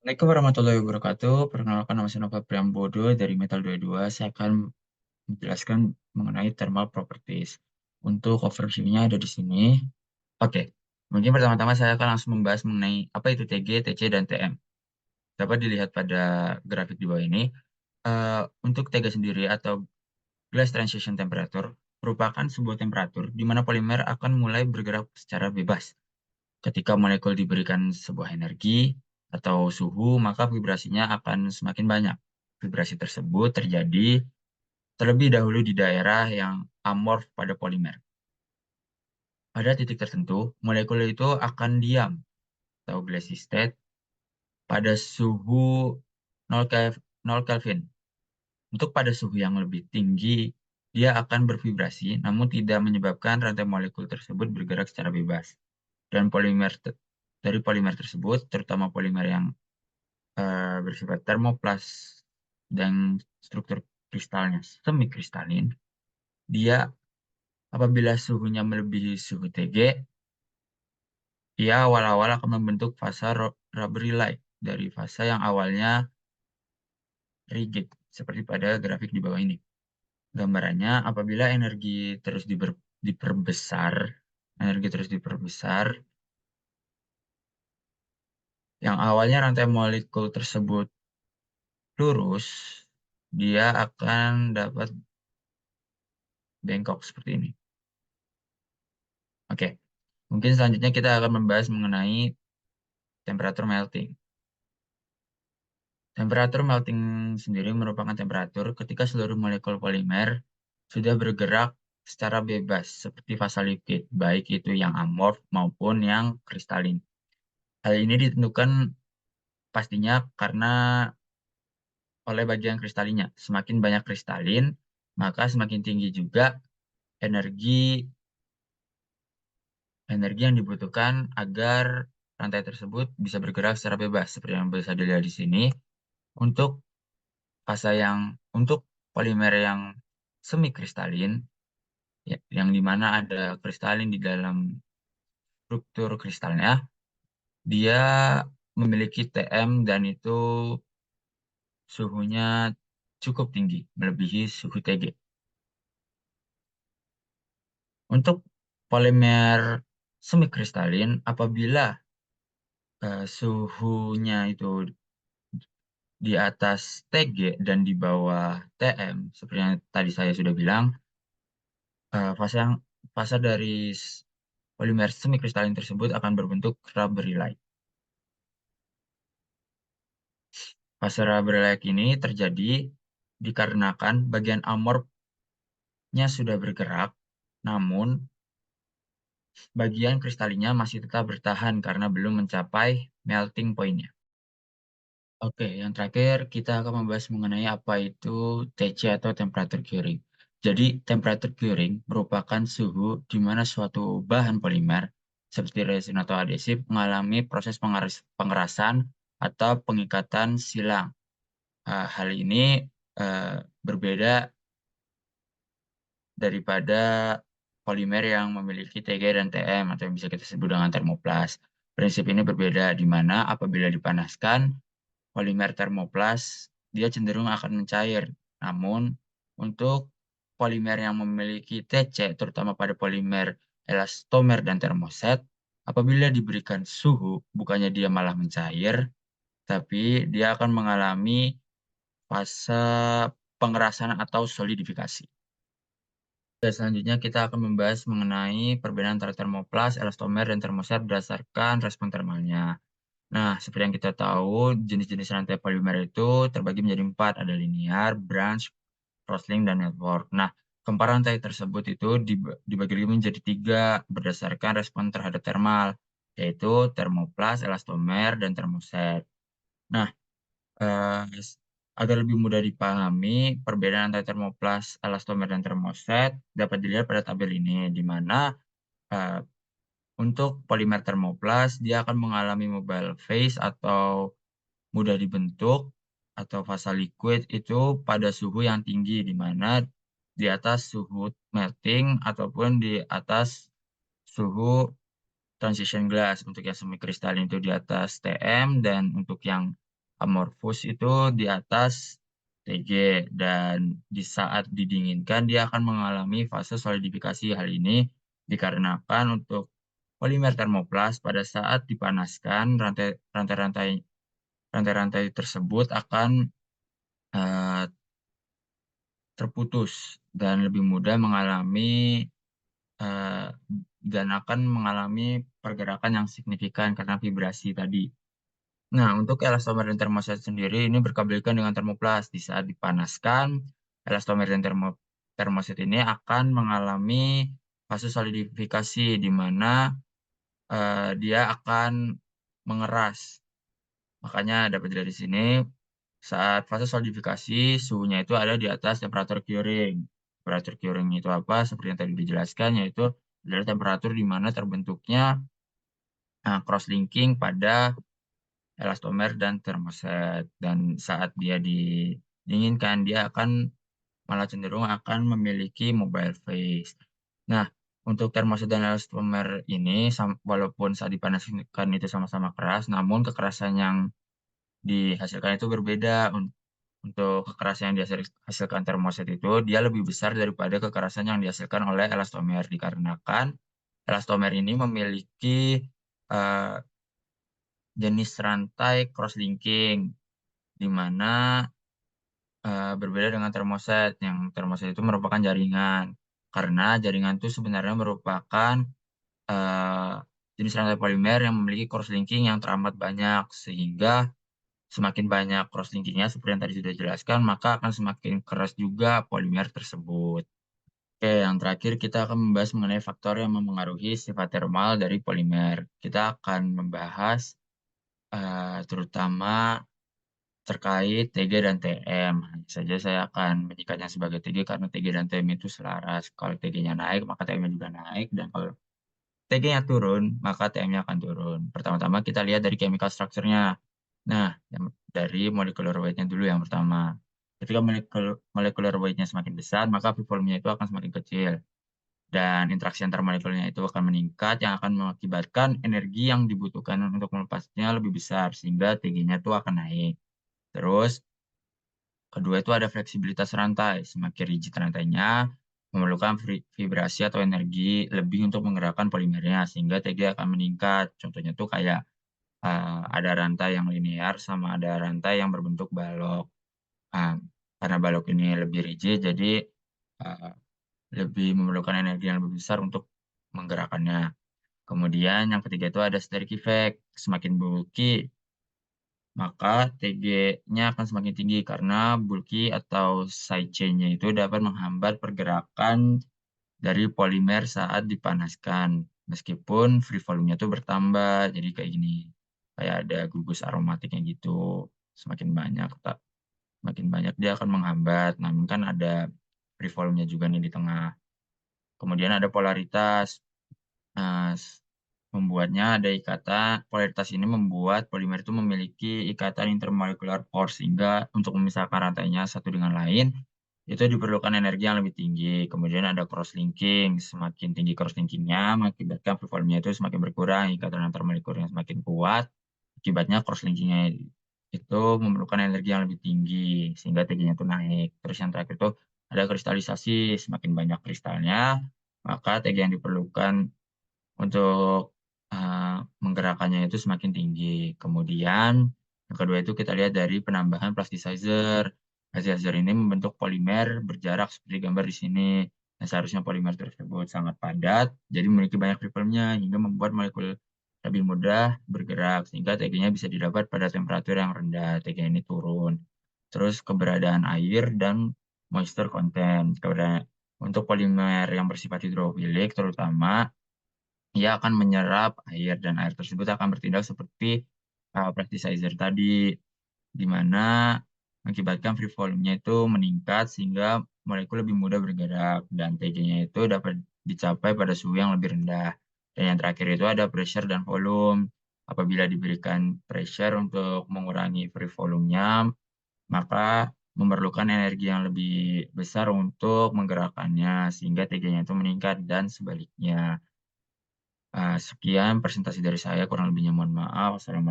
Assalamualaikum warahmatullahi wabarakatuh. Perkenalkan nama saya Nova Priambodo dari Metal 22. Saya akan menjelaskan mengenai thermal properties. Untuk overview-nya ada di sini. Oke, mungkin pertama-tama saya akan langsung membahas mengenai apa itu TG, TC, dan TM. Dapat dilihat pada grafik di bawah ini. Untuk TG sendiri atau glass transition temperature merupakan sebuah temperatur di mana polimer akan mulai bergerak secara bebas. Ketika molekul diberikan sebuah energi atau suhu, maka vibrasinya akan semakin banyak. Vibrasi tersebut terjadi terlebih dahulu di daerah yang amorf pada polimer. Pada titik tertentu, molekul itu akan diam atau glassy state pada suhu 0 Kelvin. Untuk pada suhu yang lebih tinggi, dia akan bervibrasi namun tidak menyebabkan rantai molekul tersebut bergerak secara bebas. Dan dari polimer tersebut, terutama polimer yang bersifat termoplas dan struktur kristalnya semi kristalin, dia apabila suhunya melebihi suhu TG, dia awal-awal akan membentuk fase rubbery light dari fase yang awalnya rigid, seperti pada grafik di bawah ini. Gambarannya, apabila diperbesar, energi terus diperbesar, yang awalnya rantai molekul tersebut lurus, dia akan dapat bengkok seperti ini. Oke, mungkin selanjutnya kita akan membahas mengenai temperatur melting. Temperatur melting sendiri merupakan temperatur ketika seluruh molekul polimer sudah bergerak secara bebas seperti fase liquid, baik itu yang amorf maupun yang kristalin. Hal ini ditentukan pastinya karena oleh bagian kristalinnya. Semakin banyak kristalin, maka semakin tinggi juga energi energi yang dibutuhkan agar rantai tersebut bisa bergerak secara bebas seperti yang bisa dilihat di sini. Untuk fase yang untuk polimer yang semi kristalin, ya, yang dimana ada kristalin di dalam struktur kristalnya, dia memiliki TM dan itu suhunya cukup tinggi, melebihi suhu TG. Untuk polimer semi kristalin, apabila suhunya itu di atas TG dan di bawah TM, seperti yang tadi saya sudah bilang, eh, fase yang fase dari polimer semikristalin tersebut akan berbentuk rubbery light. Fase rubbery light ini terjadi dikarenakan bagian amorfnya sudah bergerak, namun bagian kristalinnya masih tetap bertahan karena belum mencapai melting point-nya. Oke, yang terakhir kita akan membahas mengenai apa itu TC atau temperature curing. Jadi, temperature curing merupakan suhu di mana suatu bahan polimer seperti resin atau adhesif mengalami proses pengerasan atau pengikatan silang. Hal ini eh, berbeda daripada polimer yang memiliki TG dan TM atau yang bisa kita sebut dengan termoplas. Prinsip ini berbeda di mana apabila dipanaskan, polimer termoplas dia cenderung akan mencair. Namun, untuk polimer yang memiliki TC, terutama pada polimer elastomer dan termoset, apabila diberikan suhu, bukannya dia malah mencair, tapi dia akan mengalami fase pengerasan atau solidifikasi. Dan selanjutnya kita akan membahas mengenai perbedaan antara termoplas, elastomer, dan termoset berdasarkan respon termalnya. Nah, seperti yang kita tahu, jenis-jenis rantai polimer itu terbagi menjadi empat. Ada linear, branch, crosslink, dan network. Nah, keempat rantai tersebut itu dibagi lagi menjadi tiga berdasarkan respon terhadap termal, yaitu termoplas, elastomer, dan termoset. Nah, agar lebih mudah dipahami, perbedaan antara termoplas, elastomer, dan termoset dapat dilihat pada tabel ini, di mana eh, untuk polimer termoplas, dia akan mengalami mobile phase atau mudah dibentuk atau fase liquid itu pada suhu yang tinggi, di mana di atas suhu melting ataupun di atas suhu transition glass. Untuk yang semi kristalin itu di atas TM dan untuk yang amorfus itu di atas Tg, dan di saat didinginkan dia akan mengalami fase solidifikasi. Hal ini dikarenakan untuk polimer termoplas pada saat dipanaskan rantai-rantai tersebut akan eh, terputus dan lebih mudah eh, akan mengalami pergerakan yang signifikan karena vibrasi tadi. Nah, untuk elastomer dan termoset sendiri ini berkebalikan dengan termoplas. Di saat dipanaskan, elastomer dan termoset ini akan mengalami fase solidifikasi di mana dia akan mengeras. Makanya dapat dari sini, saat fase solidifikasi, suhunya itu ada di atas temperatur curing. Temperatur curing itu apa? Seperti yang tadi dijelaskan, yaitu adalah temperatur di mana terbentuknya cross-linking pada elastomer dan termoset. Dan saat dia didinginkan, dia akan malah cenderung akan memiliki mobile phase. Nah, untuk termoset dan elastomer ini, walaupun saat dipanaskan itu sama-sama keras, namun kekerasan yang dihasilkan itu berbeda. Untuk kekerasan yang dihasilkan termoset itu, dia lebih besar daripada kekerasan yang dihasilkan oleh elastomer, dikarenakan elastomer ini memiliki eh, jenis rantai cross-linking, di mana berbeda dengan termoset. Yang termoset itu merupakan jaringan, karena jaringan itu sebenarnya merupakan eh, jenis rantai polimer yang memiliki cross-linking yang teramat banyak, sehingga semakin banyak cross-linkingnya seperti yang tadi sudah dijelaskan, maka akan semakin keras juga polimer tersebut. Oke, yang terakhir kita akan membahas mengenai faktor yang memengaruhi sifat termal dari polimer. Kita akan membahas terutama terkait Tg dan Tm. Hanya saja saya akan menyingkatnya sebagai Tg karena Tg dan Tm itu selaras. Kalau Tg-nya naik, maka Tm-nya juga naik. Dan kalau Tg-nya turun, maka Tm-nya akan turun. Pertama-tama kita lihat dari chemical structure-nya. Nah, dari molecular weight-nya dulu yang pertama. Ketika molecular weight-nya semakin besar, maka free volume-nya itu akan semakin kecil. Dan interaksi antar molekulnya itu akan meningkat, yang akan mengakibatkan energi yang dibutuhkan untuk melepasnya lebih besar, sehingga Tg-nya itu akan naik. Terus, kedua itu ada fleksibilitas rantai. Semakin rigid rantainya, memerlukan vibrasi atau energi lebih untuk menggerakkan polimernya, sehingga Tg akan meningkat. Contohnya tuh kayak ada rantai yang linear sama ada rantai yang berbentuk balok. Ah, karena balok ini lebih rigid, jadi uh, lebih memerlukan energi yang lebih besar untuk menggerakkannya. Kemudian yang ketiga itu ada steric effect. Semakin bulky, maka Tg-nya akan semakin tinggi karena bulky atau side chain-nya itu dapat menghambat pergerakan dari polimer saat dipanaskan. Meskipun free volume-nya itu bertambah, jadi kayak gini. Kayak ada gugus aromatiknya gitu. Semakin banyak, semakin banyak dia akan menghambat. Namun kan ada free volume-nya juga nih di tengah. Kemudian ada polaritas. Nah, membuatnya ada polaritas ini membuat polimer itu memiliki ikatan intermolecular force, sehingga untuk memisahkan rantainya satu dengan lain, itu diperlukan energi yang lebih tinggi. Kemudian ada cross-linking, semakin tinggi cross-linkingnya, mengakibatkan free volume-nya itu semakin berkurang, ikatan antar molekul semakin kuat, akibatnya cross-linkingnya itu memerlukan energi yang lebih tinggi, sehingga Tg-nya itu naik. Terus yang terakhir itu ada kristalisasi, semakin banyak kristalnya, maka Tg yang diperlukan untuk menggerakkannya itu semakin tinggi. Kemudian yang kedua itu kita lihat dari penambahan plasticizer. Plasticizer ini membentuk polimer berjarak seperti gambar di sini. Nah, seharusnya polimer tersebut sangat padat, jadi memiliki banyak ripple-nya hingga membuat molekul lebih mudah bergerak, sehingga Tg-nya bisa didapat pada temperatur yang rendah. Tg ini turun. Terus keberadaan air dan moisture content. Untuk polimer yang bersifat hidrofilik terutama, ia akan menyerap air dan air tersebut akan bertindak seperti plasticizer tadi, di mana mengakibatkan free volume-nya itu meningkat sehingga molekul lebih mudah bergerak dan Tg-nya itu dapat dicapai pada suhu yang lebih rendah. Dan yang terakhir itu ada pressure dan volume. Apabila diberikan pressure untuk mengurangi free volume-nya, maka memerlukan energi yang lebih besar untuk menggerakkannya sehingga Tg-nya itu meningkat dan sebaliknya. Sekian presentasi dari saya, kurang lebihnya mohon maaf. Wassalamualaikum.